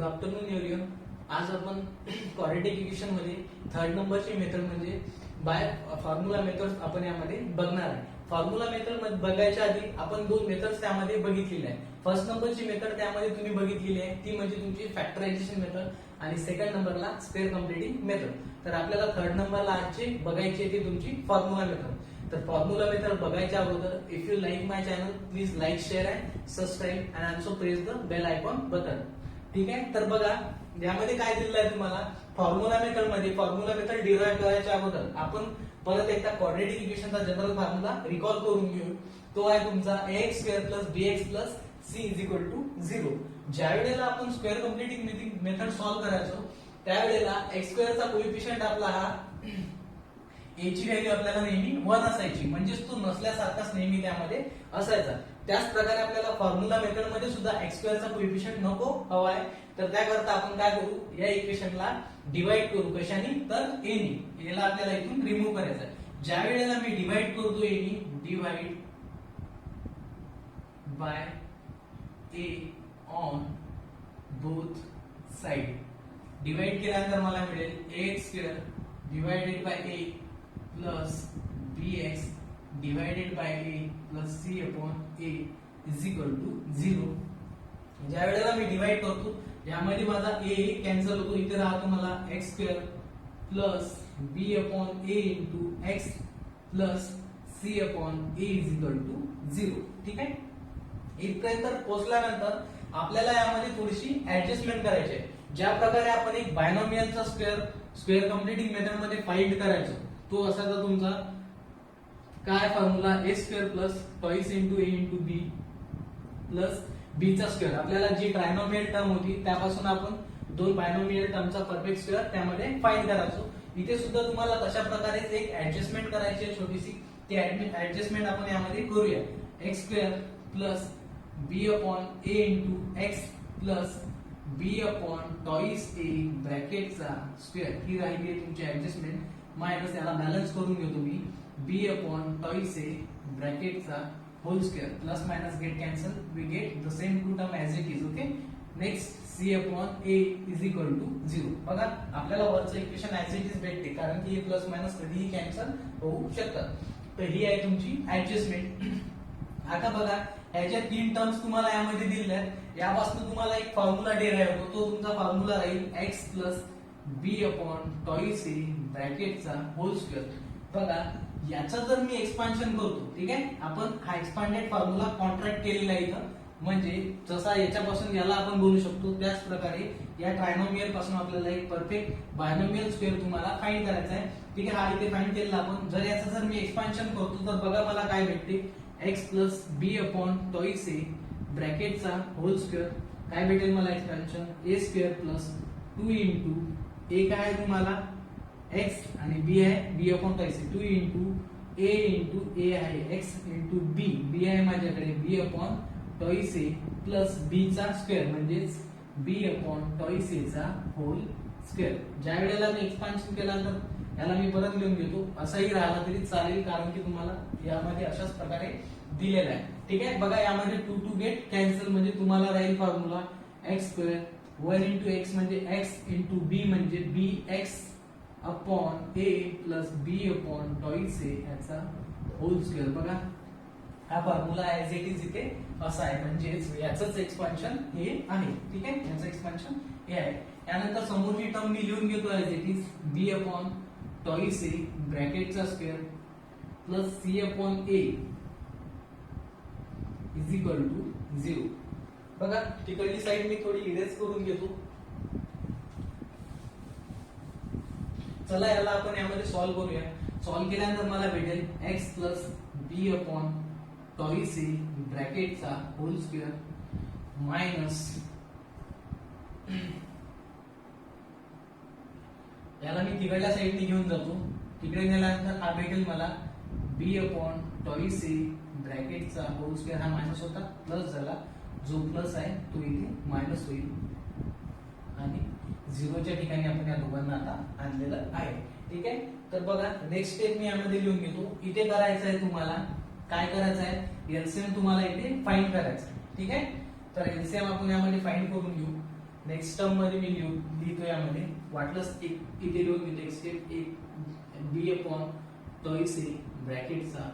Afternoon everyone. आज आपण quadratic equation मध्ये थर्ड नंबरची मेथड म्हणजे बाय फॉर्म्युला मेथड्स आपण यामध्ये बघणार आहे. फॉर्म्युला मेथड मध्ये बघायच्या आधी आपण दोन मेथड्स त्यामध्ये बघितलेले आहे. फर्स्ट नंबरची मेथड त्यामध्ये तुम्ही बघितलेली आहे ती म्हणजे तुमची फॅक्टरायझेशन मेथड आणि सेकंड नंबरला स्क्वेअर कम्प्युटिंग मेथड. तर आपल्याला थर्ड नंबरला आजची बघायची आहे ती तुमची फॉर्म्युला मेथड. तर फॉर्म्युला मेथड बघायच्या अगोदर if you like my channel please like share and subscribe and also press the bell icon button. ठीक आहे. तर बघा यामध्ये काय दिलेलं आहे तुम्हाला फॉर्म्युला मेथड मध्ये. फॉर्म्युला मेथड डिराइव्ह करायच्या अगोदर आपण परत एकदा क्वाड्रॅटिक इक्वेशनचा जनरल फॉर्म्युला रिकॉल करून घेऊ. तो आहे तुमचा ax square plus bx plus c is equal to 0. ज्या वेळेला आपण स्क्वेअर कम्प्युटिंग मेथड सॉल्व्ह करायचो त्यावेळेला x स्क्वेअरचा कोएफिशियंट आपला हा a ची व्हॅल्यू आपल्याला नेहमी 1 असायची, म्हणजेच तो नसल्यासारखाच नेहमी त्यामध्ये असायचा. त्याच प्रकारे आपल्याला फॉर्म्युला मेथड मध्ये सुद्धा x स्क्वेअरचा कोएफिशियंट नको हवा आहे. तर त्याकरता आपण काय करू, या इक्वेशनला डिवाइड करू. कशाने? तर a नी. याला आपल्याला इथून रिमूव्ह करायचं आहे. ज्या वेळेला मी डिवाइड करतो a नी, divide by a on both side. Divide केल्यानंतर मला मिळेल ax square divided by a plus bx divided by a plus c upon a is equal to 0. ज्या वेळेला मी डिवाइड करतो यामध्ये माझा a कॅन्सल होतो. इथे राहतो मला x square plus b upon a into x plus c upon a is equal to 0. ठीक आहे. इथपर्यंत पोहोचल्यानंतर आपल्याला यामध्ये थोडीशी ऍडजस्टमेंट करायची आहे. ज्या प्रकारे आपण एक बायनॉमियलचा स्क्वेअर कम्प्युटिंग मेथड मध्ये फाइंड करायचो तो असायचा तुमचा काय formula a square plus twice into a into b plus b चा स्क्वेअर. आपल्याला जी ट्रायनॉमियल टर्म होती त्यापासून आपण दोन बायनॉमियल टर्मचा परफेक्ट स्क्वेअर त्यामध्ये फाइंड करायचो. इथे सुद्धा तुम्हाला तशा प्रकारेच एक ऍडजस्टमेंट करायची आहे छोटीशी. ती ऍडजस्टमेंट आपण यामध्ये करूया. x square plus b upon a into x plus b upon twice a ब्रॅकेटचा स्क्वेअर ही राहिली आहे तुमची ऍडजस्टमेंट. मायनस याला बॅलन्स करून घेतो मी. b अपॉन ट्वाइस a ब्रॅकेटचा whole square plus minus get cancel. We get the same two term as it is. Okay. Next c upon a is equal to 0. बघा आपल्याला वरचं इक्वेशन ऍज इट इज भेटते कारण की a plus minus कधीही cancel होऊ शकतात. तर ही आहे तुमची ऍडजस्टमेंट. आता बघा याच्या तीन टर्म्स तुम्हाला यामध्ये दिलेल्या आहेत. यापासून तुम्हाला एक फॉर्म्युला डिराइव्ह होतो. तो तुमचा फॉर्म्युला राहील x plus b upon twice a ब्रॅकेटचा होल स्क्वेअर. बघा याचं जर मी एक्सपान्शन करतो, ठीक आहे, आपण हा एक्सपांडेड फॉर्म्युला कॉन्ट्रॅक्ट केलेला आहे इथं. म्हणजे जसा याच्यापासून याला आपण बोलू शकतो त्याच प्रकारे या ट्रायनॉमियल पासून आपल्याला एक परफेक्ट बायनॉमियल स्क्वेअर तुम्हाला फाइंड करायचा आहे. ठीक आहे. हा इथे फाइंड केलेला आपण. जर याचं जर मी एक्सपान्शन करतो तर बघा मला काय भेटते. x plus b upon twice a ब्रॅकेटचा होल स्क्वेअर. काय भेटेल मला expansion a square plus 2 into a काय आहे तुम्हाला x आणि b आहे b upon twice a 2 into a into a आहे x इंटू b आहे माझ्याकडे b upon twice a plus b चा स्क्वेअर म्हणजेच b अपॉन ट्वाइस a चा होल स्क्वेअर. ज्या वेळेला मी एक्सपान्शन केल्यानंतर याला मी परत लिहून घेतो. असाही राहिला तरी चालेल कारण की तुम्हाला यामध्ये अशाच प्रकारे दिलेला आहे. ठीक आहे. बघा यामध्ये 2 टू गेट कॅन्सल म्हणजे तुम्हाला राहील formula x square 1 into x म्हणजे x इंटू b म्हणजे bx upon a plus b upon twice a याचा होल स्क्वेअर. बघा हा फॉर्म्युला ऍज इट इज इथे असा आहे म्हणजेच याचंच एक्सपान्शन हे आहे. ठीक आहे. याचं एक्सपान्शन हे आहे. यानंतर समोरची टर्म मी लिहून घेतो as it is b upon twice a ब्रॅकेटचा square plus c upon a is equal to 0. बघा तिकडली साइड मी थोडी इरेज करून घेतो. चला याला आपण यामध्ये सॉल्व्ह करूया. सॉल्व्ह केल्यानंतर मला भेटेल x plus b upon twice a ब्रॅकेटचा होल स्क्वेअर मायनस याला मी तिकडल्या साईडने घेऊन जातो. तिकडे गेल्यानंतर हा भेटेल मला b अपॉन ट्वाइस a ब्रॅकेटचा होल स्क्वेअर. हा मायनस होता प्लस झाला. जो प्लस आहे तो इथे मायनस होईल आणि 0च्या ठिकाणी आपण या दोघांना आता आणलेलं आहे. ठीक आहे. तर बघा नेक्स्ट स्टेप मी यामध्ये लिहून घेतो. इथे करायचं आहे तुम्हाला काय करायचं आहे एलसीएम तुम्हाला इथे फाइंड करायचं आहे. ठीक आहे. तर एलसीएम आपण यामध्ये फाइंड करून घेऊ. नेक्स्ट टर्म मध्ये मी लिहितो यामध्ये, वाटलंच एक इथे लिहून घेतो, एक स्टेप, एक बी अपॉन टॉइस ए ब्रॅकेटचा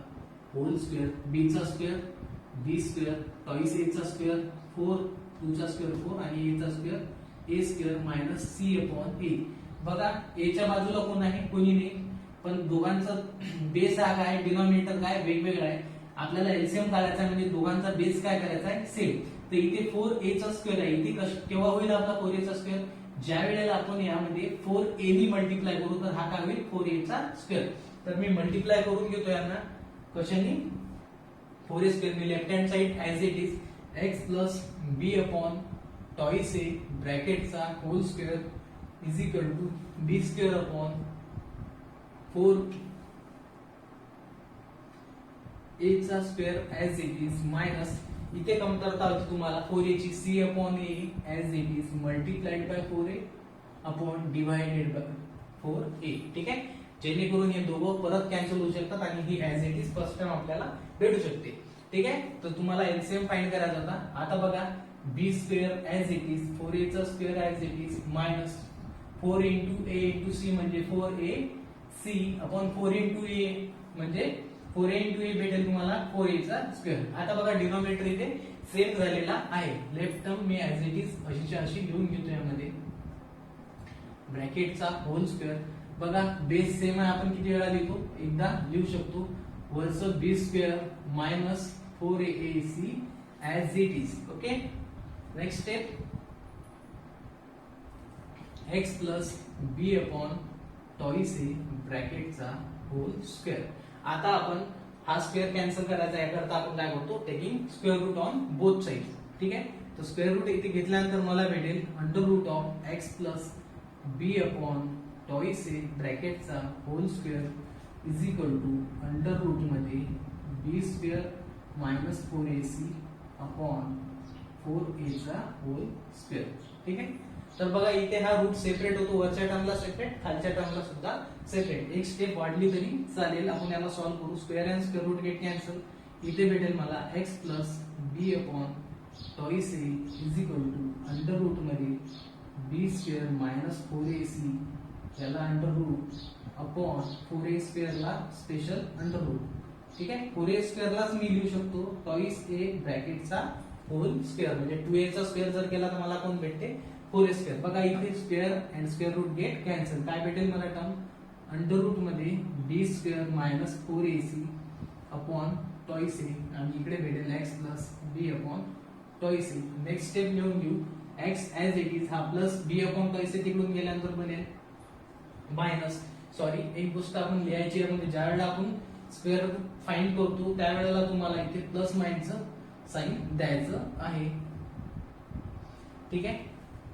होल स्क्वेअर, बी चा square B square, twice A चा स्क्वेअर 4, 2 चा स्क्वेअर 4 आणि ए चा स्क्वेअर ए स्क्वेअर मायनस सी अपॉन ए. बघा ए च्या बाजूला कोण आहे, कोणी नाही, पण दोघांचा बेस हा काय, डिनॉमिनेटर काय वेगवेगळा आहे. आपल्याला एलसीएम काढायचा म्हणजे दोघांचा बेस काय करायचा आहे, सेम. तर इथे 4a चा स्क्वेअर आहे, इथे केव्हा होईल आपला 4a चा स्क्वेअर, ज्या वेळेला आपण यामध्ये 4a नी मल्टिप्लाय करू तर हा काय होईल 4a चा स्क्वेअर. तर मी मल्टिप्लाय करून घेतो यांना कशाने, 4a स्क्वेअर मी left hand side as it is x plus b upon twice ए ब्रॅकेटचा whole square is equal to b square upon 4 a चा square as it is minus, इथे कमतरता होती तुम्हाला 4a ची, c upon a as it is multiplied by 4a अपॉन divided by 4a. ठीक आहे, जेणेकरून हे दोघं परत कॅन्सल होऊ शकतात आणि ही as it is first time आपल्याला भेटू शकते. ठीक आहे, तर तुम्हाला एलसीएम फाइंड करायचा होता. आता बघा b square as it is 4a चा square as it is minus 4 into a into c म्हणजे 4a c upon 4 into a म्हणजे 4a इंटू a भेटेल तुम्हाला 4a चा स्क्वेअर. आता बघा डिनॉमिनेटर इथे सेम झालेला आहे, लेफ्ट टर्म मी ऍज इट इज अशीच्या अशी लिहून घेतो यामध्ये, ब्रॅकेटचा होल स्क्वेअर. बघा बेस सेम आहे, आपण किती वेळा लिहितो, एकदा लिहू शकतो, वरचं b square minus 4ac as it is. Okay, next step x plus b upon twice ए ब्रॅकेटचा होल स्क्वेअर. आता आपण हा स्क्वेअर कॅन्सल करायचा, याकरता आपण काय करतो, taking square root on both side. ठीक आहे, तर स्क्वेअर रूट इथे घेतल्यानंतर मला भेटेल under root of x plus b upon twice ए ब्रॅकेटचा whole square is equal to under root मध्ये b square minus 4ac upon 4a चा होल स्क्वेअर. ठीक आहे, तर बघा इथे हा रूट सेपरेट होतो, वरच्या टर्मला सेपरेट, खालच्या टर्मला सुद्धा सेपरेट. एक स्टेप वाढली तरी चालेल, आपण याला सॉल्व्ह करू. Square and square root get cancel, इथे भेटेल मला x plus b upon twice a is equal to under root मध्ये b स्क्वेअर मायनस 4ac याला under root upon 4a square ला स्पेशल अंडर रूट. ठीक आहे, 4a स्क्वेअर लाच मी लिहू शकतो टॉइस ए ब्रॅकेटचा होल स्क्वेअर, म्हणजे 2a चा स्क्वेअर जर केला तर मला कोण भेटते, 4a स्क्वेअर. बघा इथे square and square root get cancel, काय भेटेल मला टर्म अंडर रूट मध्ये b square minus 4ac upon twice a आणि इकडे भेटेल x plus b upon twice a. Next step लिहून घेऊ, x ऍज इट इज, हा plus b upon twice a तिकडून गेल्यानंतर बनेल मायनस, सॉरी एक गोष्ट आपण लिहायची आहे, म्हणजे ज्या वेळेला आपण स्क्वेअर रूट फाइंड करतो त्यावेळेला तुम्हाला इथे प्लस माइनसचं साइन द्यायचं आहे. ठीक आहे,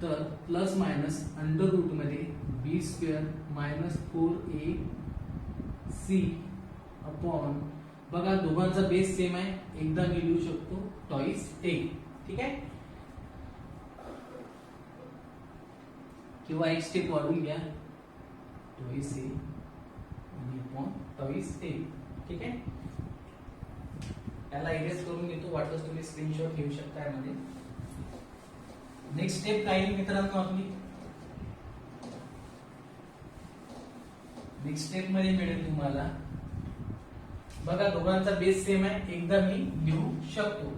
तर प्लस मायनस अंडर रूट मध्ये b square minus 4ac upon, बघा दोघांचा बेस सेम आहे, एकदा मी लिहू शकतो टॉइस ए. ठीक आहे, किंवा एक स्टेप वाढून घ्या, twice A upon twice a. ठीक आहे, याला इरेज करून घेतो, वाटलंच तुम्ही स्क्रीनशॉट घेऊ शकता यामध्ये. नेक्स्ट स्टेप काय मित्रांनो आपली, नेक्स्ट स्टेप मध्ये मिळेल तुम्हाला, बघा दोघांचा बेस सेम आहे, एकदा मी लिहू शकतो,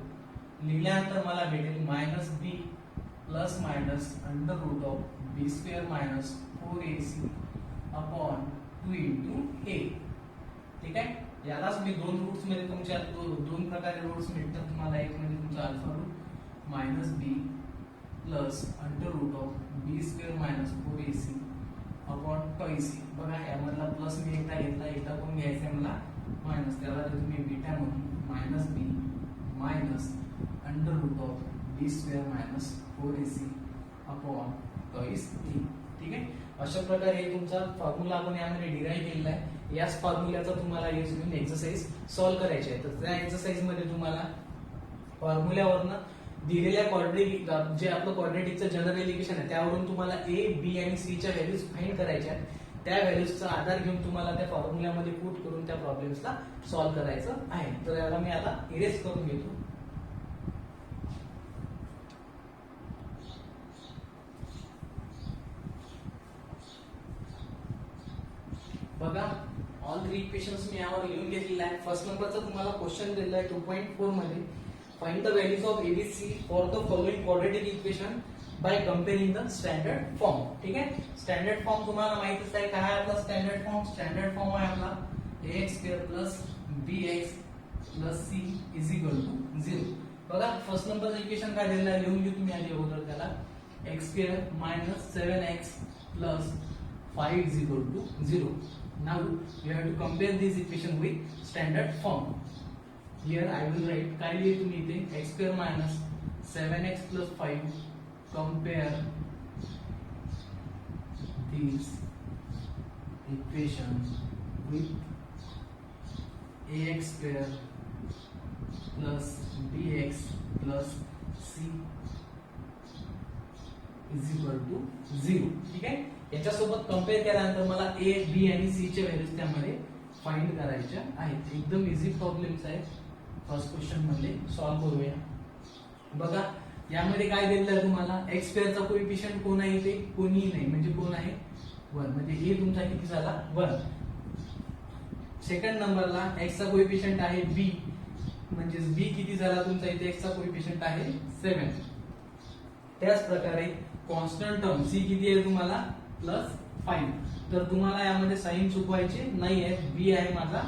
लिहिल्यानंतर मला भेटेल minus b plus minus under root of b square minus 4ac upon 2 into a. ठीक आहे, यालाच मी दोन रूट्स मध्ये तुमच्या दोन प्रकारे रूट्स मिळतात तुम्हाला, एक म्हणजे तुमचा alpha root minus b plus under root of b square minus 4ac upon twice a. बघा यामधला प्लस मी एकदा घेतला, एकदा कोण घ्यायचा मला मायनस, त्याला तुम्ही बीटा म्हणून minus b minus under root of b square minus 4ac upon twice a. ठीक आहे, अशा प्रकारे तुमचा फॉर्म्युला आपण यामध्ये डिराईव्ह केलेला आहे. याच फॉर्म्युल्याचा तुम्हाला यूज घेऊन एक्सरसाइज सॉल्व्ह करायची आहे. तर त्या एक्सरसाइज मध्ये तुम्हाला फॉर्म्युल्यावरनं दिलेल्या क्वाड्रेटिक, जे आपलं क्वाड्रेटिकचं जनरल इक्वेशन आहे त्यावरून तुम्हाला ए बी आणि सी च्या व्हॅल्यूज फाइंड करायच्या आहेत. त्या व्हॅल्यूजचा आधार घेऊन तुम्हाला त्या फॉर्म्युल्यामध्ये पुट करून त्या प्रॉब्लेम्सला सॉल्व्ह करायचं आहे. तर याला मी आता इरेज करून घेतो. बघा ऑल थ्री इक्वेशन्स मी यावर लिहून घेतलेले आहे. फर्स्ट नंबरचा तुम्हाला क्वेश्चन दिलेला आहे 2.4 मध्ये, find the values of ABC for the following quadratic equation by comparing the standard form. ठीक आहे, स्टँडर्ड फॉर्म तुम्हाला माहितीच आहे. काय आहे आपला स्टँडर्ड फॉर्म? स्टँडर्ड फॉर्म आहे आपला ax² + bx + c = 0. बघा फर्स्ट नंबरचं इक्वेशन काय दिलेलं आहे, लिहून घेऊ तुम्ही आधी अगोदर त्याला. x² - 7x + 5 = 0. Now we have to compare this equation with standard form. Here I will write, काय लिहिले तुम्ही इथे, x² - 7x + 5 compare this equation with ax² + bx + c = 0. ठीक आहे, याच्यासोबत कंपेअर केल्यानंतर मला a, b आणि c चे व्हॅल्यूज त्यामध्ये फाइंड करायच्या आहेत. एकदम इझी प्रॉब्लेम्स आहेत. फर्स्ट क्वेश्चन मध्ये सॉल्व्ह करूया. बघा यामध्ये काय दिलेलं आहे तुम्हाला, x² चा कोएफिशियंट कोण आहे ते, कोणीही नाही, म्हणजे कोण आहे 1, म्हणजे a तुमचा किती झाला 1. सेकंड नंबरला x चा कोएफिशियंट आहे b, म्हणजे b किती झाला तुमचा, इथे x चा कोएफिशियंट आहे 7. त्याच प्रकारे कॉन्स्टंट टर्म c किती आहे तुम्हाला +5. तर तुम्हाला यामध्ये साइन चुकवायचे नाही आहे. b आहे माझा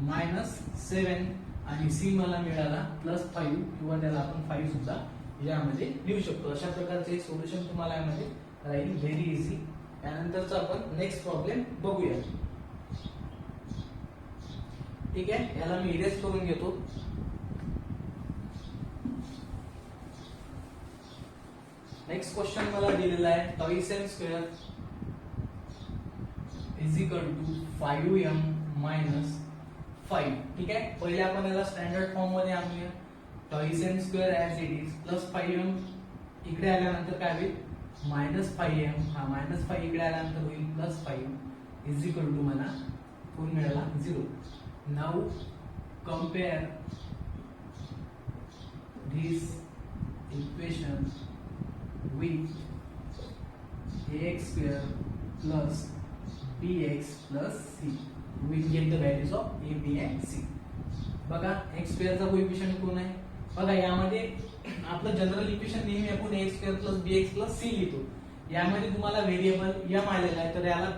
-7 आणि c मला मिळाला +5, किंवा त्याला आपण 5 सुद्धा यामध्ये लिहू शकतो. अशा प्रकारचे सोल्युशन तुम्हाला यामध्ये राहील, व्हेरी इझी. त्यानंतरचा आपण नेक्स्ट प्रॉब्लेम बघूया. ठीक आहे, याला मी इरेज करून घेतो. नेक्स्ट क्वेश्चन मला दिलेला आहे, τm² = 5m - 5. ठीक आहे, पहिले आपण याला स्टँडर्ड फॉर्म मध्ये आणूया. τm² as it is + 5m इकडे आल्यानंतर काय होईल -5m, हा -5 इकडे आल्यानंतर होईल +5 = मला कोण मिळाला 0. Now compare this equation with ax² + bx + c. We will get the values of a, b and c. बघा x² चा कोएफिशियंट कोण आहे, बघा यामध्ये आपलं जनरल इक्वेशन नेहमी आपण ax² + bx + c लिहितो. यामध्ये तुम्हाला व्हेरिएबल m आलेला आहे, तर याला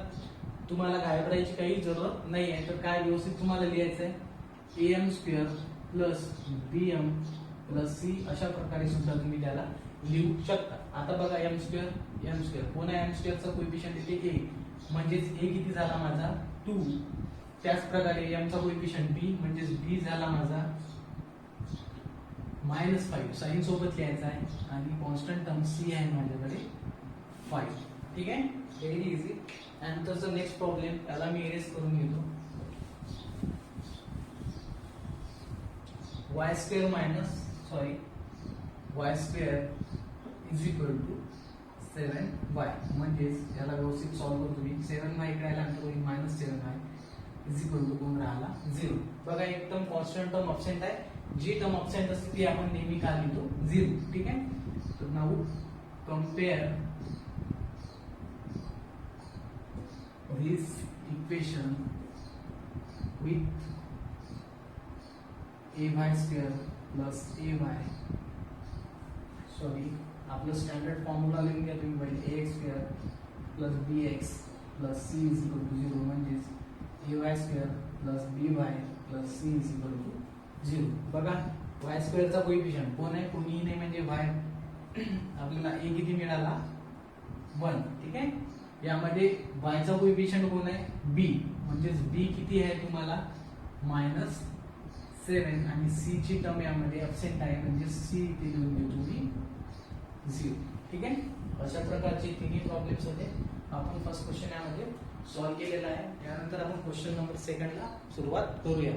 तुम्हाला घाबरायची काही जरूरत नाही आहे. तर काय व्यवस्थित तुम्हाला लिहायचं आहे, am² + bm + c अशा प्रकारे सुद्धा तुम्ही त्याला लिहू शकता. आता बघा m² कोण आहे, m² चा कोएफिशियंट इथे a, म्हणजे a किती झाला माझा 2. त्याच प्रकारे m चा कोएफिशियंट b, म्हणजे b झाला माझा -5, साइन सोबत लिहायचा आहे, आणि कॉन्स्टंट टर्म c आहे माझ्याकडे 5. ठीक आहे, व्हेरी इझी. त्यानंतरचा नेक्स्ट प्रॉब्लेम, याला मी इरेज करून घेतो. y² = 7y, म्हणजेच याला व्यवस्थित सॉल्व्ह करतो मी. 7y इकडे आल्यानंतर होईल -7y कोण राहिला 0. बघा एकदम कॉन्स्टंट टर्म अब्सेंट आहे, जी टर्म अब्सेंट असते ती आपण नेहमी काय लिहितो 0. ठीक आहे, तर now compare this equation with ay² + ay, sorry आपलं स्टँडर्ड फॉर्म्युला लिहून घ्या तुम्ही पहिले, ax² + bx + c = 0, म्हणजेच ay² + by + c = 0. बघा y² चा कोएफिशियंट कोण आहे, कोणीही नाही, म्हणजे y. आपल्याला a किती मिळाला 1. ठीक आहे, यामध्ये y चा कोएफिशियंट कोण आहे b, म्हणजेच b किती आहे तुम्हाला -7, आणि c ची टर्म यामध्ये अब्सेंट आहे, म्हणजे c इथे लिहून घेतो मी 0. ठीक आहे, अशा प्रकारचे तिन्ही प्रॉब्लेम्स होते. आपण फर्स्ट क्वेश्चन यामध्ये सॉल्व्ह केलेला आहे. त्यानंतर आपण क्वेश्चन नंबर सेकंडला सुरुवात करूया.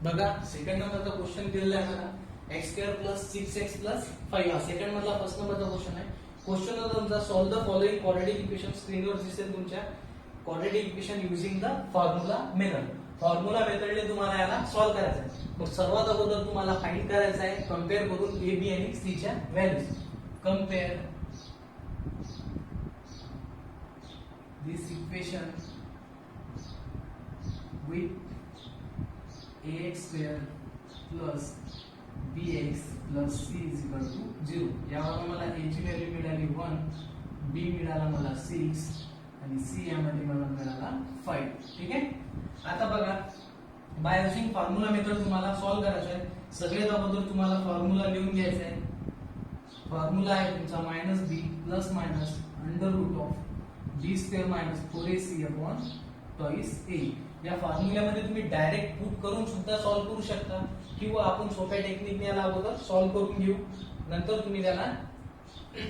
बघा सेकंड नंबरचा क्वेश्चन दिलेला आहे मला, x² + 6x + 5. हा सेकंड मधला फर्स्ट नंबरचा क्वेश्चन आहे. क्वेश्चन होता तुमचा, solve the following quadratic equation. स्क्रीनवर दिसेल तुमच्या, quadratic equation using the formula method. Formula मेथडने तुम्हाला याला सॉल्व्ह करायचं आहे. मग सर्वात अगोदर तुम्हाला फाइंड करायचं आहे कंपेअर करून a, b आणि c च्या values. Compare this equation with ax square plus bx plus c is equal to 0. यावर मला a ची व्हॅल्यू मिळाली 1, b मिळाला मला 6 आणि c यामध्ये मला मिळाला 5. ठीक आहे. आता बघा बाय युजिंग फॉर्म्युला मेथड तुम्हाला सॉल्व करायचं आहे. सगळ्यात अगोदर तुम्हाला फॉर्म्युला लिहून घ्यायचा आहे. फॉर्म्युला आहे तुमचा minus B plus minus under root of B square minus 4ac upon twice A. या फॉर्म्युल्यामध्ये तुम्ही डायरेक्ट पुट करून सुद्धा सॉल्व करू शकता किंवा आपण सोप्या टेक्निकने याला अगोदर सॉल्व करून घेऊ, नंतर तुम्ही त्याला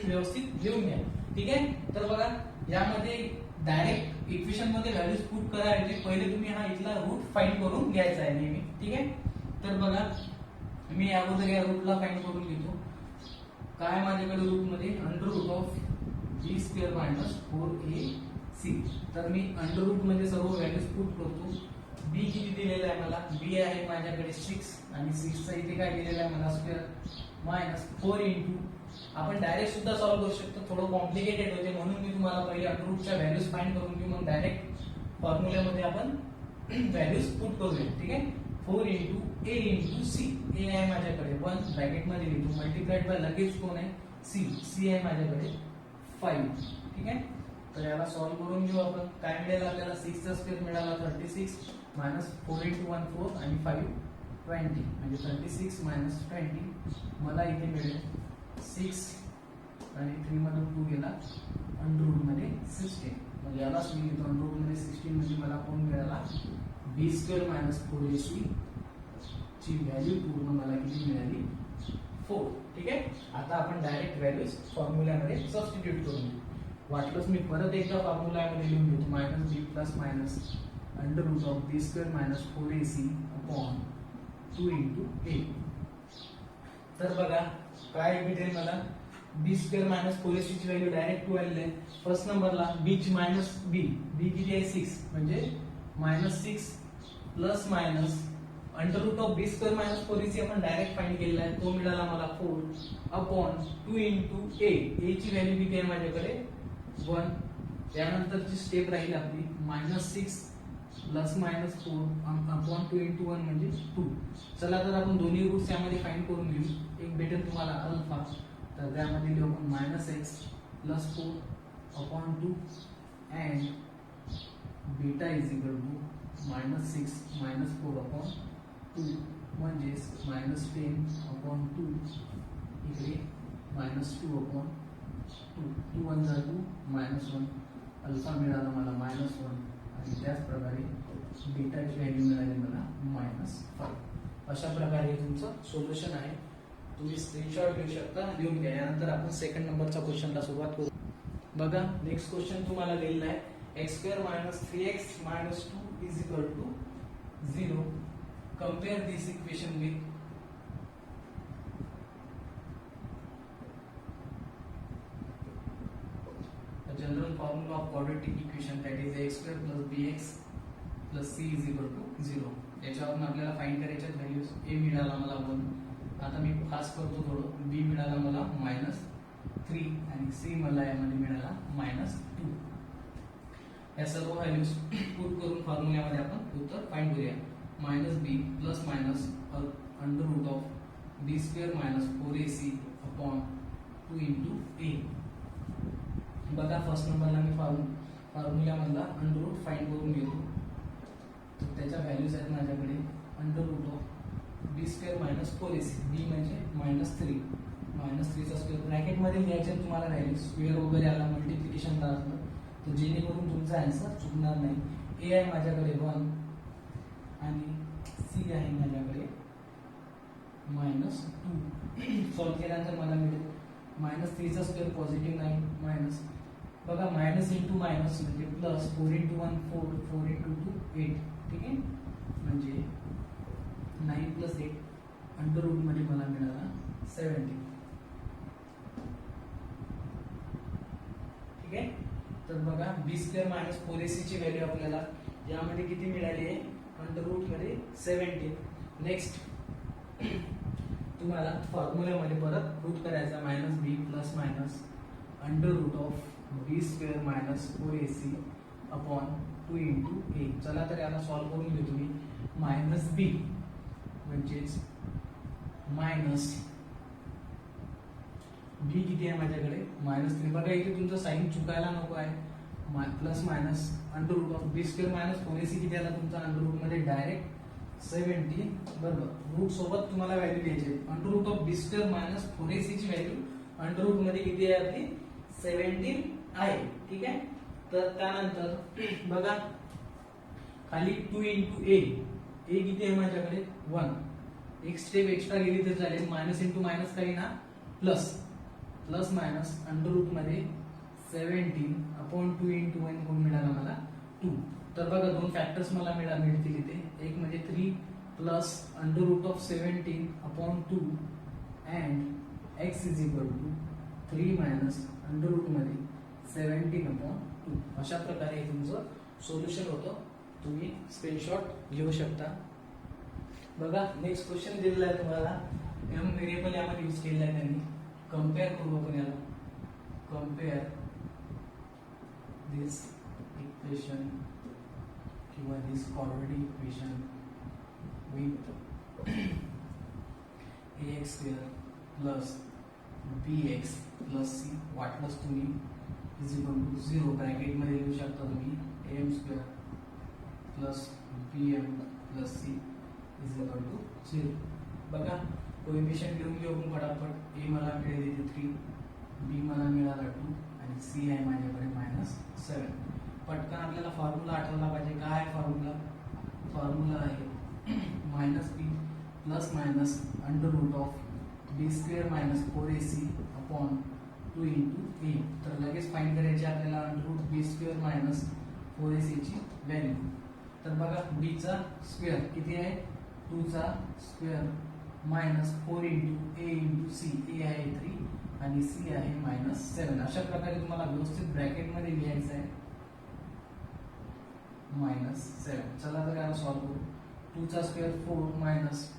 व्यवस्थित लिहून घ्या. ठीक आहे. तर बघा यामध्ये डायरेक्ट इक्वेशन मध्ये व्हॅल्यूज पुट करायचे पहिले तुम्ही हा इथला रूट फाइंड करून घ्यायचा आहे नेहमी. ठीक आहे. तर बघा मी अगोदर या रूटला फाइंड करून घेतो. काय माझ्याकडे रूट मध्ये under root of B square minus 4ac. तर मी अंडर रूट मध्ये सर्व व्हॅल्यूज पुट करतो. बी किती दिलेला आहे मला, बी आहे माझ्याकडे 6 आणि 6 चा इथे काय दिलेला आहे मला स्क्वेअर मायनस 4 इंटू. आपण डायरेक्ट सुद्धा सॉल्व करू शकतो, थोडं कॉम्प्लिकेटेड होते म्हणून मी तुम्हाला पहिले अंडर रूटच्या व्हॅल्यूज फाइंड करून घेऊ, मग डायरेक्ट फॉर्म्युल्यामध्ये आपण व्हॅल्यूज पुट करूया. ठीक आहे. 4 into a into c. a आहे माझ्याकडे 1 ब्रॅकेट मध्ये लिहितो, मल्टिप्लाइड बाय लगेच कोण आहे c. c आहे माझ्याकडे 5. ठीक आहे. तर याला सॉल्व करून घेऊ आपण. काय मिळेल आपल्याला 6 चा स्क्वेअर मिळाला 36 मायनस 4 इंटू 1 4 आणि 5 20 म्हणजे 36 मायनस 20 मला इथे मिळेल 6 आणि 3 मधून 2 गेला अंडर रूट मध्ये 16. म्हणजे यालाच मी लिहितो अंडर रूट मध्ये 16 म्हणजे मला कोण मिळाला बी स्क्वेअर मायनस 4ac ची व्हॅल्यू पूर्ण मला किती मिळाली 4. ठीक आहे. आता आपण डायरेक्ट व्हॅल्यूज फॉर्म्युल्यामध्ये सबस्टिट्यूट करून घेऊ. वाटलंच मी परत एकदा फॉर्म्युल्यामध्ये लिहून घेतो. Minus B plus minus under root of B square minus 4ac upon 2 into A. तर बघा काय भेटेल मला बी स्क्वेअर मायनस 4ac ची व्हॅल्यू डायरेक्ट 2 आलेली आहे. फर्स्ट नंबरला बी ची मायनस बी किती आहे 6 म्हणजे minus 6 plus minus under root of B square minus 4ac आपण डायरेक्ट फाइंड केलेला आहे, तो मिळाला मला 4 अपॉन 2 इंटू ए. ए ची व्हॅल्यू किती आहे माझ्याकडे 1. त्यानंतरची स्टेप राहील आपली minus 6 plus minus 4 upon 2 into 1 म्हणजे 2. चला तर आपण दोन्ही रूट्स यामध्ये फाइंड करून घेऊ. एक भेटेल तुम्हाला अल्फा, तर त्यामध्ये लिहू आपण minus x plus 4 upon 2 and beta is equal to minus 6 minus 4 upon 2 म्हणजेच मायनस 10 अपॉन 2 इकडे मायनस 2 अपॉन 2. 2 1 जा 2 मायनस 1. अल्फा मिळाला मला मायनस 1 आणि त्याच प्रकारे बीटाची व्हॅल्यू मिळाली मला मायनस 5. अशा प्रकारे तुमचं सोल्युशन आहे. तुम्ही स्क्रीनशॉट घेऊ शकता, लिहून घ्या. यानंतर आपण सेकंड नंबरच्या क्वेश्चनला सुरुवात करू. बघा नेक्स्ट क्वेश्चन तुम्हाला दिलेला आहे x square minus 3x minus 2 is equal to 0. Compare this equation with general formula of quadratic equation that is x square plus bx plus c is equal to 0. याच्यावरून आपल्याला find करायच्या values. a मिळाला मला 1. आता मी fast करतो थोडं. b मिळाला मला मायनस 3 आणि c मला यामध्ये मिळाला मायनस 2. या सर्व व्हॅल्यूज पुट करून फॉर्म्युल्यामध्ये आपण उत्तर फाइंड करूया. Minus B plus minus under root of B square minus 4ac upon 2 into A. बघा फर्स्ट नंबरला मी फॉर्म्युल्यामधला अंडर रूट फाइंड करून घेतो. तर त्याच्या व्हॅल्यूज आहेत माझ्याकडे under root of B square minus 4ac. B म्हणजे मायनस 3 चा स्क्वेअर ब्रॅकेटमध्ये घ्यायचे तुम्हाला व्हॅल्यू. स्क्वेअर वगैरे आला मल्टिप्लिकेशन असलं तर जेणेकरून तुमचा आन्सर चुकणार नाही. ए आहे माझ्याकडे 1 आणि सी आहे माझ्याकडे मायनस 2. सॉल्व केल्यानंतर मला मिळेल मायनस 3 चा स्क्वेअर पॉझिटिव्ह 9 मायनस. बघा मायनस इंटू मायनस म्हणजे प्लस 4 इंटू 1 4 4 इंटू 2 8. ठीक आहे. म्हणजे 9 प्लस 8 अंडर रूट मध्ये मला मिळाला 70. ठीक आहे. तर बघा बी स्क्वेअर मायनस 4ac ची व्हॅल्यू आपल्याला यामध्ये किती मिळाली आहे अंडर रूट मध्ये 70. नेक्स्ट तुम्हाला फॉर्म्युल्यामध्ये परत पुट करायचा minus B plus minus under root of B square minus 4ac upon 2 into A. चला तर याला सॉल्व्ह करून घेतो मी. मायनस बी म्हणजेच मायनस बी किती आहे माझ्याकडे -3. बघा इथे तुमचं साइन चुकायला नको आहे. Plus minus under root of B square minus 4ac किती आला तुमचा अंडर रूट मध्ये डायरेक्ट 17 बरोबर. रूट सोबत तुम्हाला व्हॅल्यू द्यायची. Under root of B square minus 4ac ची व्हॅल्यू अंडर रूट मध्ये किती आहे आपली 17 आहे. ठीक आहे. तर त्यानंतर बघा खाली 2 इंटू ए. ए किती आहे माझ्याकडे 1. एक स्टेप एक्स्ट्रा गेली तर चालेल. मायनस इंटू मायनस काही ना plus plus minus under root मध्ये 17 अपॉन 2 इंटू 1 कोण मिळाला मला 2. तर बघा दोन फॅक्टर्स मला मिळतील इथे. एक म्हणजे 3 plus under root of 17 upon 2 and x is equal to 3 minus under root मध्ये 17 अपॉन 2. अशा प्रकारे हे तुमचं सोल्युशन होतं. तुम्ही स्क्रीनशॉट घेऊ शकता. बघा नेक्स्ट क्वेश्चन दिलेला आहे तुम्हाला. एम व्हेरिएबल यामध्ये यूज केलेला आहे त्यांनी. कम्पेअर करू आपण याला. कम्पेअर दिस इक्वेशन किंवा this coordinate equation with ax square plus bx plus c वाटलंच तुम्ही इज इक्वल टू 0 ब्रॅकेट मध्ये लिहू शकता तुम्ही am square plus bm plus c is equal to 0. बघा कोएफिशिएंट लिहून घेऊ आपण फटाफट. a मला मिळेल इथे 3, b मला मिळाला 2 आणि c आहे माझ्याकडे -7. पटकन आपल्याला फॉर्म्युला आठवला पाहिजे. काय आहे फॉर्म्युला? फॉर्म्युला आहे -b plus minus under root of B square minus 4ac upon 2 into A. तर लगेच फाइंड करायची आपल्याला under root B square minus 4ac ची व्हॅल्यू. तर बघा b चा स्क्वेअर किती आहे 2 चा स्क्वेअर मायनस 4 इंटू ए इंटू सी. ए आहे 3 आणि सी आहे -7. अशा प्रकारे तुम्हाला व्यवस्थित ब्रॅकेट मध्ये लिहायचं आहे -7. चला तर याला सॉल्व्ह करू. 2 चा स्क्वेअर 4 मायनस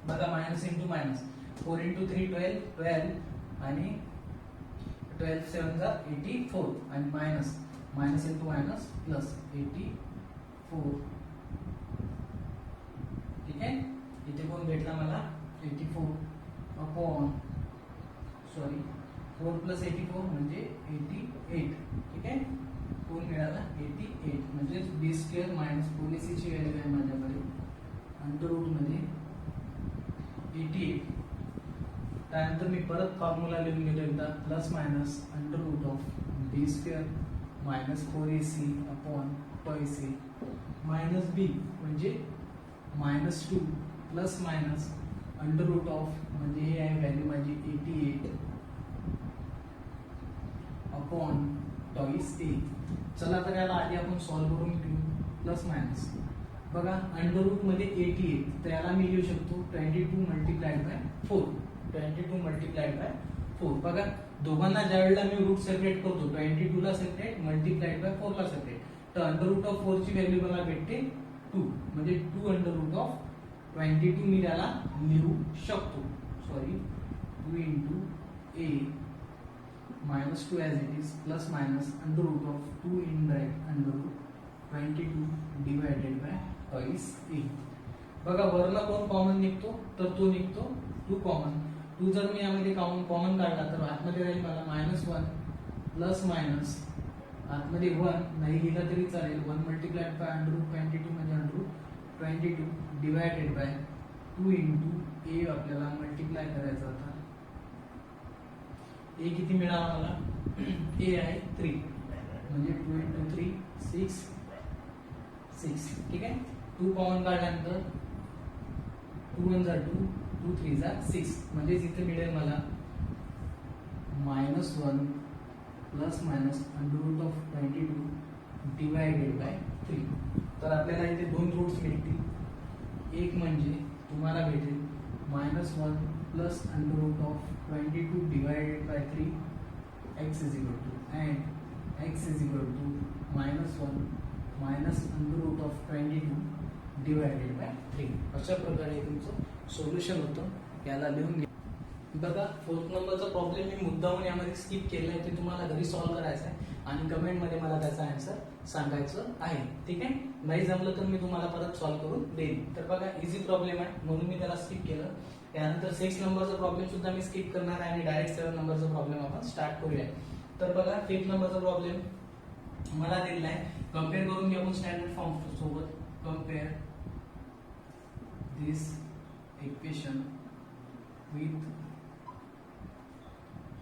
बघा मायनस इंटू मायनस 4 इंटू 3 12 आणि 12 7 जा 84 आणि minus minus into minus plus 84. ठीक आहे. इथे कोण भेटला मला 84 अपॉन 4 प्लस 84 म्हणजे 88. ठीक आहे. कोण मिळाला 88 म्हणजे बी स्क्वेअर मायनस 4ac ची व्हॅल्यू आहे माझ्याकडे अंडर रूट मध्ये 88. त्यानंतर मी परत फॉर्म्युला लिहून घेतो एकदा. Plus minus under root of B square minus 4ac upon twice A minus B म्हणजे -2 plus minus under root of म्हणजे हे आहे व्हॅल्यू माझी 88 अपॉन ट्वाइस ए. चला तर याला आधी आपण सॉल्व्ह करून घेऊ. प्लस मायनस बघा अंडर रूट मध्ये 88 तर याला मी लिहू शकतो 22 मल्टिप्लाइड बाय 4. 22 multiplied by 4. बघा दोघांना ज्या वेळेला मी रूट सेपरेट करतो 22 ला सेपरेट मल्टिप्लाइड बाय 4 ला सेपरेट तर अंडर रूट ऑफ 4 ची व्हॅल्यू मला भेटते 2 म्हणजे 2 अंडर रूट ऑफ 22 मी त्याला लिहू शकतो. 2 into A -2 as it is plus minus under root of 2 indirect under root 22 divided by twice A. बघा वरला कोण कॉमन निघतो तर तो निघतो 2 कॉमन. 2 जर मी यामध्ये कॉमन काढला तर आतमध्ये राहील मला -1 प्लस मायनस आतमध्ये 1 नाही लिहिलं तरी चालेल 1 मल्टिप्लाइड बाय अंडर रूट 22 म्हणजे under root 22 divided by 2 into A. आपल्याला मल्टिप्लाय करायचा होता. ए किती मिळाला मला ए आहे 3 म्हणजे 2 इंटू 3 6. ठीक आहे. 2 कॉमन काढल्यानंतर 2 1 जा 2 2 3 जा 6 म्हणजे इथे मिळेल मला -1 plus minus under root of 22 divided by 3. तर आपल्याला इथे 2 रूट्स मिळतील. एक म्हणजे तुम्हाला भेटेल -1 plus under root of 22 divided by 3 x is equal to and x is equal to -1 minus under root of 22 divided by 3. अशा प्रकारे तुमचं सोल्युशन होतं. याला लिहून घ्या. बघा 4th नंबरचा प्रॉब्लेम मी मुद्दामून यामध्ये स्किप केला आहे. ते तुम्हाला घरी सॉल्व्ह करायचा आहे. आणि कमेंटमध्ये मला त्याचा आन्सर सांगायचं आहे. ठीक आहे, नाही जमलं तर मी तुम्हाला परत सॉल्व्ह करून देईन. तर बघा इझी प्रॉब्लेम आहे म्हणून मी त्याला स्किप केलं. त्यानंतर 6 नंबरचा प्रॉब्लेम सुद्धा मी स्किप करणार आहे आणि डायरेक्ट 7 नंबरचा प्रॉब्लेम आपण स्टार्ट करूया. तर बघा 5 नंबरचा प्रॉब्लेम मला दिलेला आहे. कम्पेअर करून घेऊ आपण स्टँडर्ड फॉर्म सोबत. Compare this equation with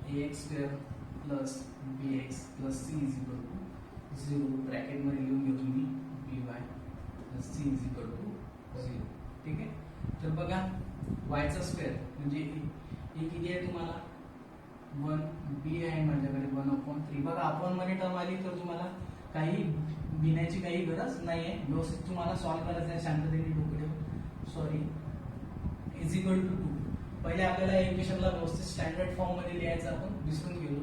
ax square plus bx plus c is equal to 0. Bracket मध्ये लिहून घेऊ तुम्ही by plus c is equal to 0. ठीक आहे, तर बघा y चा स्क्वेअर म्हणजे हे किती आहे तुम्हाला 1b आहे माझ्याकडे 1/3. बघा आपण मध्ये टर्म आली तर तुम्हाला काही बिनायची काही गरज नाहीये. व्यवस्थित तुम्हाला सॉल्व्ह करायचं आहे शांततेने डोकं. Sorry is equal to 2. पहिले आपल्याला इक्वेशनला व्यवस्थित स्टँडर्ड फॉर्म मध्ये लिहायचं आपण विसरून गेलो.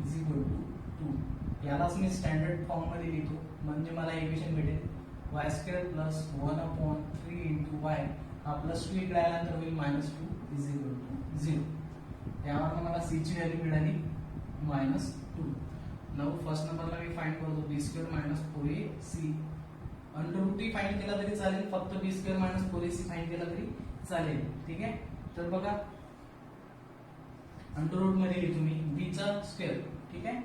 इज इक्वल टू 2 यालाच मी स्टँडर्ड फॉर्म मध्ये लिहितो म्हणजे मला इक्वेशन भेटेल y square plus 1/3 into y हा प्लस 2 इकडे आल्यानंतर होईल -2 इज इक्वल टू 0. यावर मला c ची व्हॅल्यू मिळाली -2. नाउ फर्स्ट नंबरला मी फाइंड करतो b square - 4ac. √t find केला तरी चालेल, फक्त b स्क्वेअर - 4ac फाइंड केला तरी चालेल. ठीक आहे, तर बघा अंडर रूट मध्ये लिहितो मी b चा स्क्वेअर. ठीक आहे,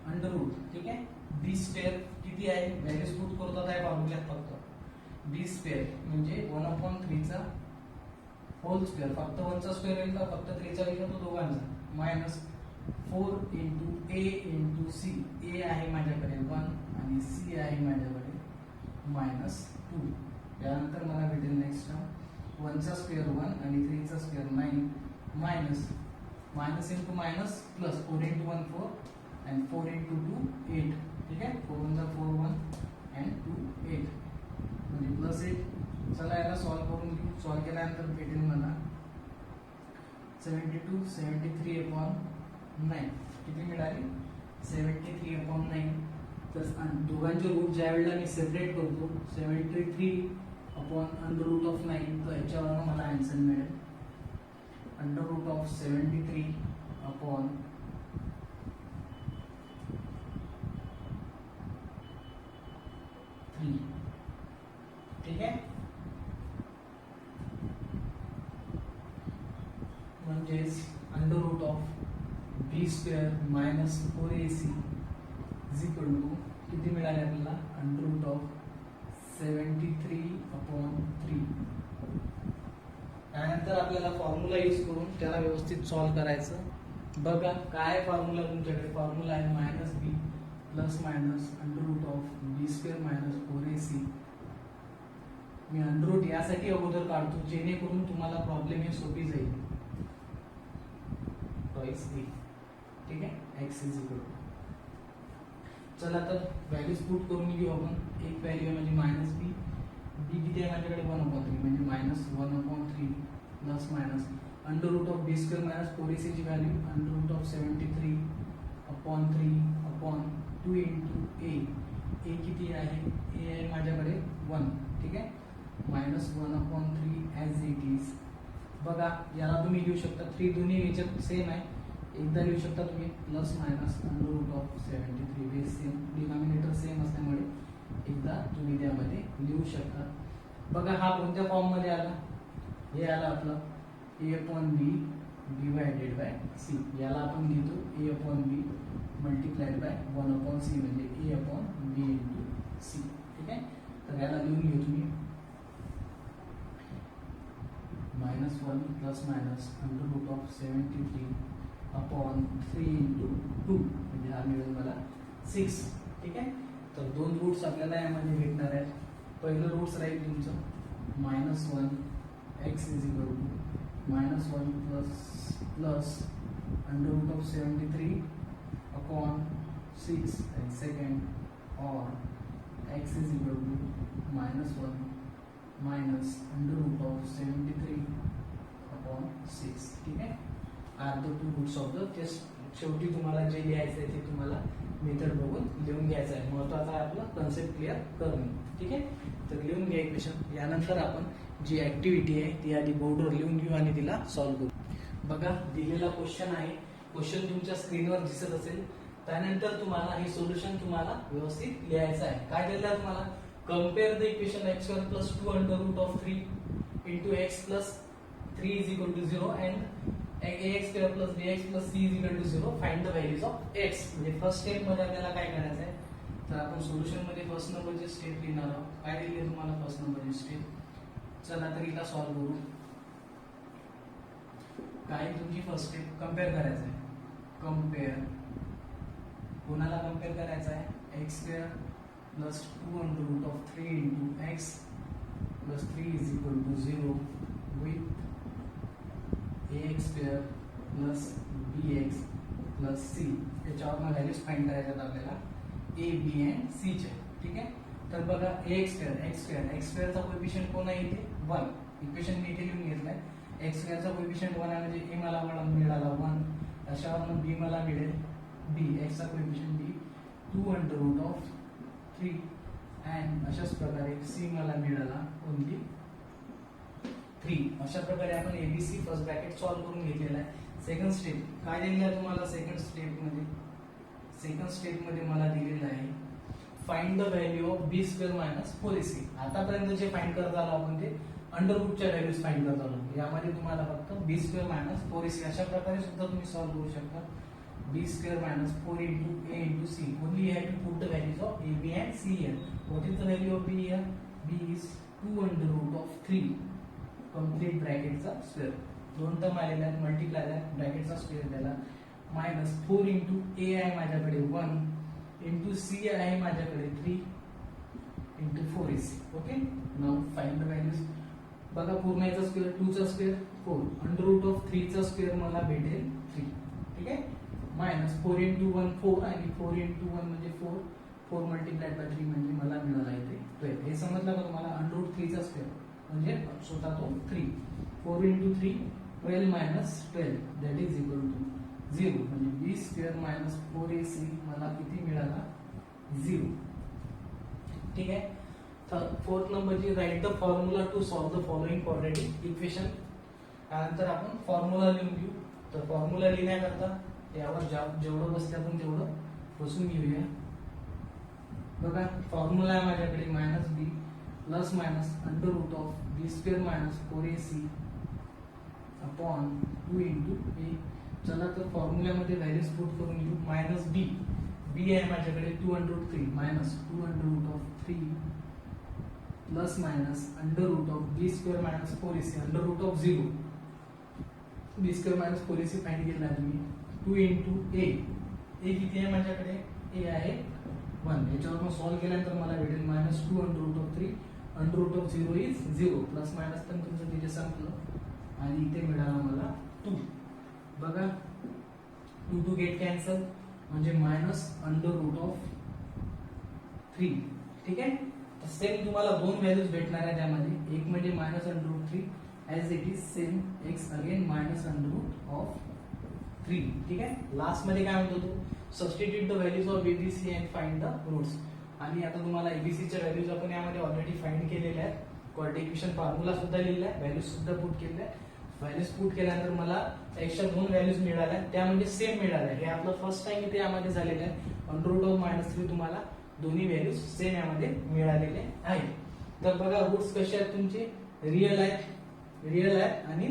अंडर रूट. ठीक आहे, b स्क्वेअर किती आहे व्हॅल्यूज पुट करतात आहे फॉर्म्युल्यात फक्त b स्क्वेअर म्हणजे 1/3 चा होल स्क्वेअर. फक्त 1 चा स्क्वेअर येईल का फक्त 3 चा येईल तो दोघांचा minus 4 into a into c. a आहे माझ्याकडे 1 आणि c आहे माझ्याकडे -2. त्यानंतर मला भेटेल नेक्स्ट टर्म 1 चा स्क्वेअर 1 आणि 3 चा square 9 minus into minus plus 4 into 1 4 and 4 into 2 8. ठीक आहे, 4 1 4 1 and 2 8 म्हणजे प्लस 8. चला याला सॉल्व्ह करून घेऊ. सॉल्व्ह केल्यानंतर भेटेल मला 73/9. किती मिळाली 73/9. तर दोघांचे रूट ज्या वेळेला मी सेपरेट करतो 73/√9 तर याच्यावर मला आन्सर मिळेल √73/3. ठीक आहे, म्हणजेच √b square -4ac is equal to किती मिळाले आपल्याला √73/3. त्यानंतर आपल्याला फॉर्म्युला यूज करून त्याला व्यवस्थित सॉल्व्ह करायचं. बघा काय फॉर्म्युला तुमच्याकडे फॉर्म्युला आहे -b plus minus √b square -4ac. मी अंडररूट यासाठी अगोदर काढतो जेणेकरून तुम्हाला प्रॉब्लेम हे सोपी जाईल. Twice b. ठीक आहे, x इज इक्वल टू. चला तर व्हॅल्यूज पुट करून घेऊ आपण. एक व्हॅल्यू आहे म्हणजे -b. b किती आहे माझ्याकडे 1/3 म्हणजे -1/3 plus minus √b square -4ac ची व्हॅल्यू √73/3/2 इंटू a. किती आहे a आहे माझ्याकडे 1. ठीक आहे, -1/3 ॲज इट इज. बघा याला तुम्ही लिहू शकता 3 दोन्ही याच्यात सेम आहे. एकदा लिहू शकता तुम्ही plus minus √73 base same denominator same असल्यामुळे एकदा तुम्ही त्यामध्ये लिहू शकता. बघा हा कोणत्या फॉर्म मध्ये आला, हे आला आपलं a/b डिवायडेड बाय c. याला आपण घेतो a/b मल्टिप्लाइड बाय 1/c म्हणजे a/b इंटू c. ठीक आहे, तर याला लिहून घेऊ तुम्ही -1 प्लस मायनस √73/3 इंटू 2 म्हणजे हा मिळेल मला 6. ठीक आहे, तर 2 रूट्स आपल्याला यामध्ये भेटणार आहेत. पहिलं रूट्स राहील तुमचं -1 x is equal to -1 plus √73/6 and second or x is equal to -1 minus √73/6. ठीक आहे, are the 2 roots of the test. शेवटी तुम्हाला जे लिहायचं आहे ते तुम्हाला मेथड बघून लिहून घ्यायचं आहे. महत्त्वाचं आहे आपलं कन्सेप्ट क्लिअर करणे. ठीक आहे, तर लिहून घ्या इक्वेशन. यानंतर आपण जी ऍक्टिव्हिटी आहे ती आधी बोर्डवर लिहून घेऊ आणि तिला सॉल्व्ह करू. बघा दिलेला क्वेश्चन आहे. क्वेश्चन तुमच्या स्क्रीनवर दिसत असेल. त्यानंतर तुम्हाला हे सोल्युशन तुम्हाला व्यवस्थित लिहायचं आहे. काय दिलं आहे तुम्हाला? Compare the equation x square plus 2 under root of 3 into x plus 3 is equal to 0 and ax square plus bx plus c is equal to 0. Find the values of x. म्हणजे first step मध्ये आपल्याला काय करायचं आहे? तर आपण solution मध्ये first नंबरची स्टेप लिहिणार आहोत. काय दिली आहे तुम्हाला फर्स्ट नंबरची स्टेप? चला तर हिला सॉल्व्ह करू. काय तुमची फर्स्ट स्टेप? कंपेअर करायचं आहे. कंपेअर कोणाला कंपेअर करायचं आहे? x square plus 2 under root of 3 into x plus 3 is equal to 0 with ax square plus bx plus c. याच्यावर व्हॅल्यूज फाइंड करायच्यात आपल्याला a b and c चे. ठीक आहे. तर बघा x स्क्वेअर चा कोएफिशिएंट कोण आहे इथे? 1. इक्वेशन मी इथे लिहून घेतलाय. x स्क्वेअर चा कोएफिशिएंट 1 आहे म्हणजे a मला मिळाला 1. अशावरून b मला मिळेल b. x चा coefficient b 2 under root of 3 and अशाच प्रकारे c मला मिळाला ओनली 3. अशा प्रकारे आपण एबीसी फर्स्ट ब्रॅकेट सॉल्व्ह करून घेतलेला आहे. सेकंड स्टेप काय दिलेलं आहे तुम्हाला? सेकंड स्टेप मध्ये मला दिलेलं आहे find the value of B square minus 4ac. आतापर्यंत जे फाइंड करत आलो आपण ते अंडर रूटच्या व्हॅल्यूज फाइंड करत आलो. यामध्ये तुम्हाला फक्त बी स्क्वेअर मायनस 4ac अशा प्रकारे सुद्धा तुम्ही सॉल्व्ह करू शकता. b square minus 4 into a into c. Only you have to put the values of a, b and c here. What is the value of b here? b is 2 under root of 3 complete bracket चा square. दोन term आलेल्या आहेत, multiply आहेत, bracket चा square त्याला minus 4 into a आहे माझ्याकडे 1 into c आहे माझ्याकडे 3 into 4ac. Okay. Now find the values. बघा पूर्ण याचा स्क्वेअर 2 चा स्क्वेअर 4 अंडर रूट ऑफ 3 चा स्क्वेअर मला भेटेल 3. ठीक आहे. मायनस 4 into 1 4 आणि 4 into 1 म्हणजे 4 4 मल्टिप्लाइड बाय 3 म्हणजे मला मिळाला इथे 12. हे समजलं का तुम्हाला? अंडर रूट 3 चा स्क्वेअर म्हणजे स्वतः तो 3. 4 into 3 12 minus 12 that is equal to 0. म्हणजे b स्क्वेअर मायनस 4ac मला किती मिळाला? 0. ठीक आहे. तर फोर्थ नंबरची write the formula to solve the following quadratic equation. त्यानंतर आपण फॉर्म्युला लिहून घेऊ. तर फॉर्म्युला लिहिण्याकरता यावर जेवढं बसते आपण तेवढं बसून घेऊया. बघा फॉर्म्युला आहे माझ्याकडे minus B plus minus under root of B square minus 4ac upon 2 into A. चला तर फॉर्म्युल्यामध्ये व्हॅल्यूज पुट करून घेऊ. मायनस बी बी आहे माझ्याकडे 2 under root 3 minus 2 under root of 3 plus minus under root of B square minus 4ac under root of 0. B square minus 4ac find केला आहे तुम्ही. 2 into ए. ए किती आहे माझ्याकडे? ए आहे 1. याच्यावर मग सॉल्व्ह केल्यानंतर मला भेटेल minus 2 under root of 3 under root of 0 is 0. Plus minus पण तुमचं तिथे संपलं आणि इथे मिळाला मला 2. बघा 2 गेट कॅन्सल म्हणजे मायनस अंडर रूट ऑफ 3. ठीक आहे. तर सेम तुम्हाला दोन व्हॅल्यूज भेटणार आहे त्यामध्ये. एक म्हणजे minus under root 3 as it is same X again minus under root of 3. ठीक आहे. लास्ट मध्ये काय म्हणतो तू? Substitute the values of ABC and find the roots. आणि आता तुम्हाला एबीसी च्या व्हॅल्यूज आपण यामध्ये ऑलरेडी फाइंड केलेल्या आहेत. क्वाड्रॅटिक इक्वेशन फॉर्म्युला सुद्धा लिहिला आहे, व्हॅल्यूज सुद्धा पुट केलेल्या आहेत. व्हॅल्यूज पुट केल्यानंतर मला एक्स्ट्रा दोन व्हॅल्यूज मिळाल्या त्या म्हणजे सेम मिळाल्या. हे आपलं फर्स्ट टाइम इथे यामध्ये झालेलं आहे. अंडर रूट ऑफ -3 तुम्हाला दोन्ही व्हॅल्यूज सेम यामध्ये मिळालेले आहेत. तर बघा रूट्स कसे आहेत तुमचे? रिअल आहेत आणि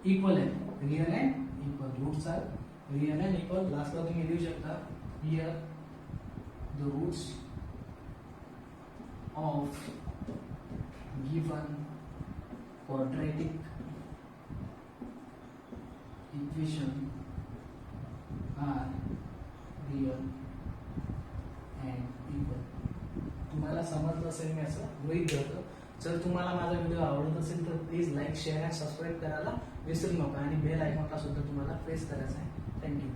इक्वल आहेत. Real and equal. Roots are real and equal. लास्टला तुम्ही लिहू शकता here the roots of given quadratic equation are real and equal. तुम्हाला समजलं असेल मी असं गृहीत धरतो. जर तुम्हाला माझा व्हिडिओ आवडत असेल तर प्लीज लाईक शेअर आणि सबस्क्राईब करायला विसरू नका आणि बेल आयकॉनला सुद्धा तुम्हाला प्रेस करायचा आहे. थँक्यू.